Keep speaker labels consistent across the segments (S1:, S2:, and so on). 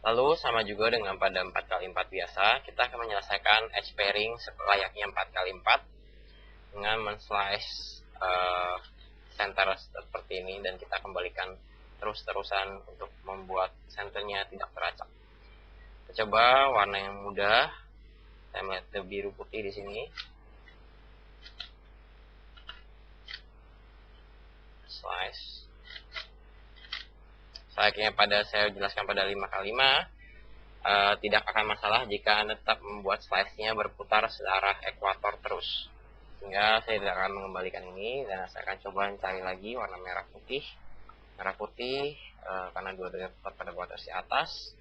S1: Lalu sama juga dengan pada 4x4 biasa, kita akan menyelesaikan edge pairing layaknya 4x4 dengan men-slice center seperti ini, dan kita kembalikan terus-terusan untuk membuat centernya tidak teracak. Kita coba warna yang mudah. Saya melihat biru putih di sini. Slice. Saya jelaskan pada 5x5. Tidak akan masalah jika Anda tetap membuat slice-nya berputar searah ekuator terus. Sehingga saya tidak akan mengembalikan ini, dan saya akan coba mencari lagi warna merah putih. Merah putih, karena dua-duanya tetap pada batas di atas,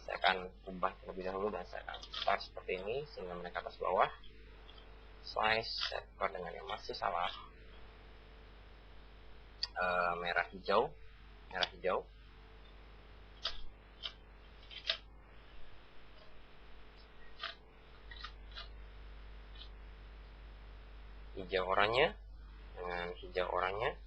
S1: saya akan ubah terlebih dahulu dan saya akan start seperti ini sehingga mereka atas bawah. Slice, saya tukar dengan yang masih salah. Merah hijau. Hijau oranye dengan hijau oranye.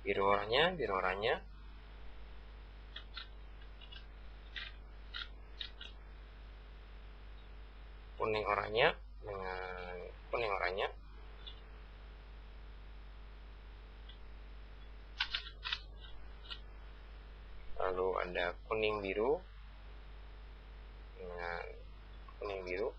S1: Biru oranye. Kuning oranye dengan kuning oranye. Lalu ada kuning biru dengan kuning biru.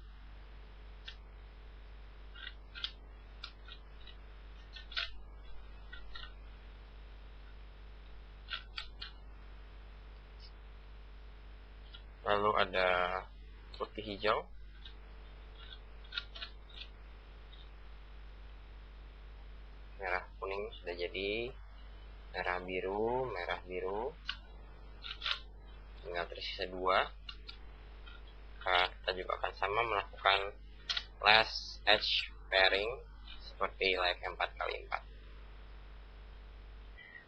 S1: Lalu ada putih hijau. Merah kuning sudah jadi. Merah biru. Tinggal tersisa 2. Kita juga akan sama melakukan last edge pairing seperti layaknya 4x4.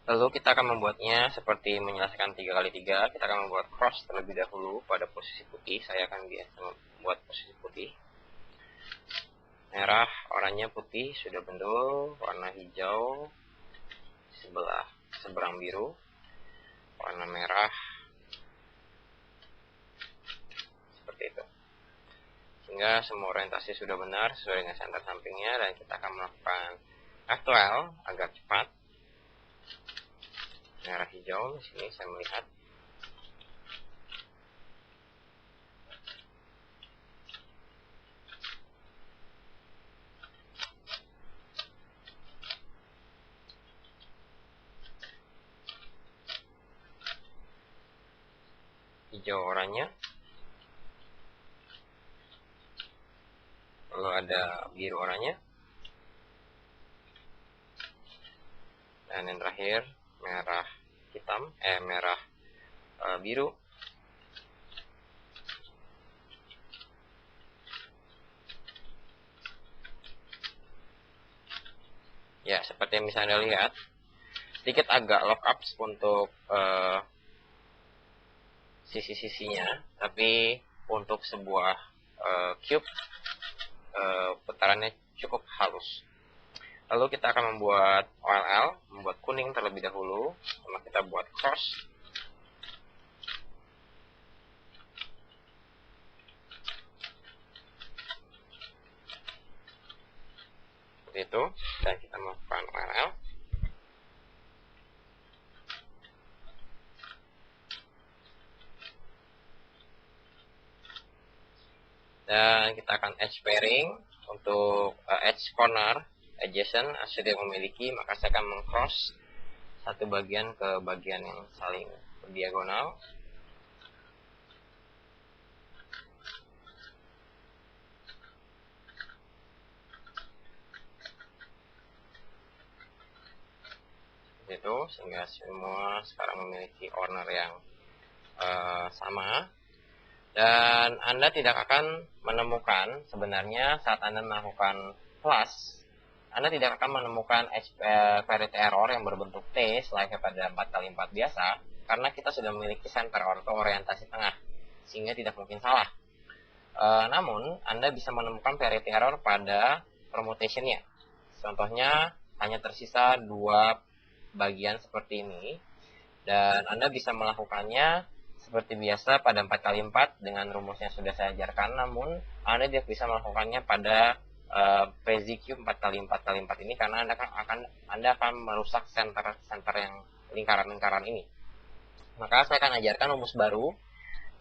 S1: Lalu kita akan membuatnya seperti menyelesaikan 3x3. Kita akan membuat cross terlebih dahulu pada posisi putih. Saya akan biasa membuat posisi putih. Merah, oranye, putih sudah bendul. Warna hijau seberang biru. Warna merah seperti itu. Sehingga semua orientasi sudah benar sesuai dengan center sampingnya, dan kita akan melakukan F12 agar cepat. Merah hijau di sini saya melihat. Hijau oranye. Lalu ada biru oranye. Dan yang terakhir merah hitam, merah biru. Ya, seperti yang bisa Anda lihat, sedikit agak lock up untuk sisi-sisinya, tapi untuk sebuah cube putarannya cukup halus. Lalu kita akan membuat OLL, membuat kuning terlebih dahulu. Sama kita buat cross. Seperti itu. Dan kita melakukan OLL. Dan kita akan edge pairing untuk edge corner adjacent sudah memiliki, maka saya akan meng-cross satu bagian ke bagian yang saling berdiagonal. Seperti itu, sehingga semua sekarang memiliki corner yang sama. Dan Anda tidak akan menemukan, sebenarnya saat Anda melakukan plus, Anda tidak akan menemukan parity error yang berbentuk T selayaknya pada 4x4 biasa, karena kita sudah memiliki center atau orientasi tengah, sehingga tidak mungkin salah. Namun, Anda bisa menemukan parity error pada permutation-nya. Contohnya, hanya tersisa 2 bagian seperti ini. Dan Anda bisa melakukannya seperti biasa pada 4x4 dengan rumusnya sudah saya ajarkan. Namun, Anda tidak bisa melakukannya pada Crazy Cube 4x4x4 ini karena Anda akan merusak center yang lingkaran-lingkaran ini. Maka saya akan ajarkan rumus baru.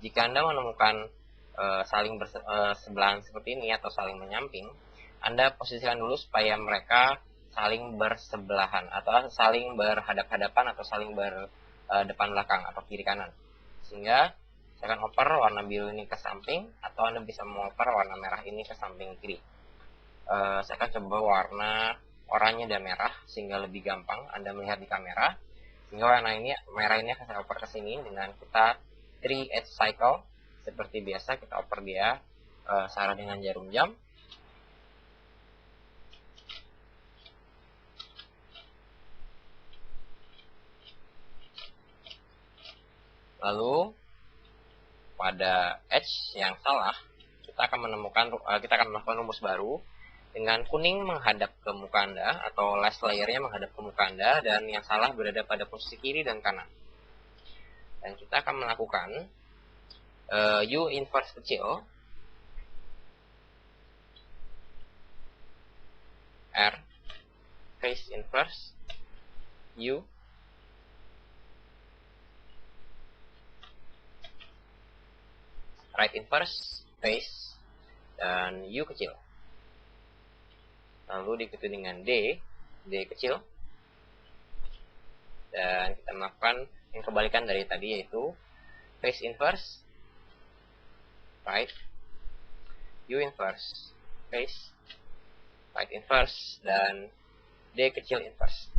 S1: Jika Anda menemukan saling bersebelahan seperti ini atau saling menyamping, Anda posisikan dulu supaya mereka saling bersebelahan atau saling berhadap-hadapan atau saling berdepan belakang atau kiri kanan. Sehingga saya akan oper warna biru ini ke samping atau Anda bisa mengoper warna merah ini ke samping kiri. Saya akan coba warna oranye dan merah sehingga lebih gampang Anda melihat di kamera. Sehingga warna merah ini akan saya oper ke sini dengan kita 3 edge cycle. Seperti biasa kita oper dia searah dengan jarum jam. Lalu pada edge yang salah kita akan melakukan rumus baru dengan kuning menghadap ke muka Anda atau last layernya menghadap ke muka Anda dan yang salah berada pada posisi kiri dan kanan. Dan kita akan melakukan U inverse kecil R face inverse U right inverse face dan U kecil. Lalu diikuti dengan D kecil. Dan kita melakukan yang kebalikan dari tadi yaitu face inverse right U inverse face right inverse dan D kecil inverse.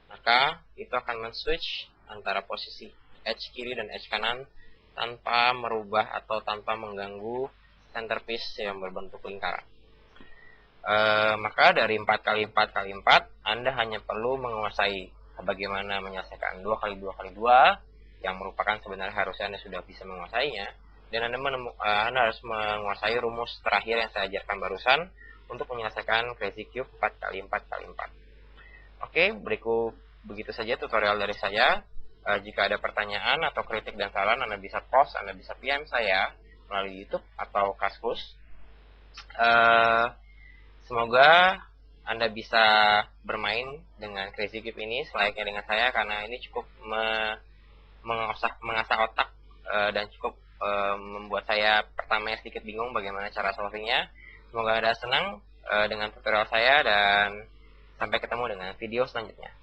S1: Maka itu akan men-switch antara posisi edge kiri dan edge kanan tanpa merubah atau tanpa mengganggu centerpiece yang berbentuk lingkaran. Maka dari 4x4x4 Anda hanya perlu menguasai bagaimana menyelesaikan 2x2x2 yang merupakan sebenarnya harusnya Anda sudah bisa menguasainya, dan Anda harus menguasai rumus terakhir yang saya ajarkan barusan untuk menyelesaikan Crazy Cube 4x4x4. Oke, begitu saja tutorial dari saya. Jika ada pertanyaan atau kritik dan saran, Anda bisa post, Anda bisa PM saya melalui YouTube atau Kaskus. Semoga Anda bisa bermain dengan Crazy Cube ini selayaknya dengan saya, karena ini cukup mengasah otak dan cukup membuat saya pertamanya sedikit bingung bagaimana cara solvingnya. Semoga Anda senang dengan tutorial saya dan sampai ketemu dengan video selanjutnya.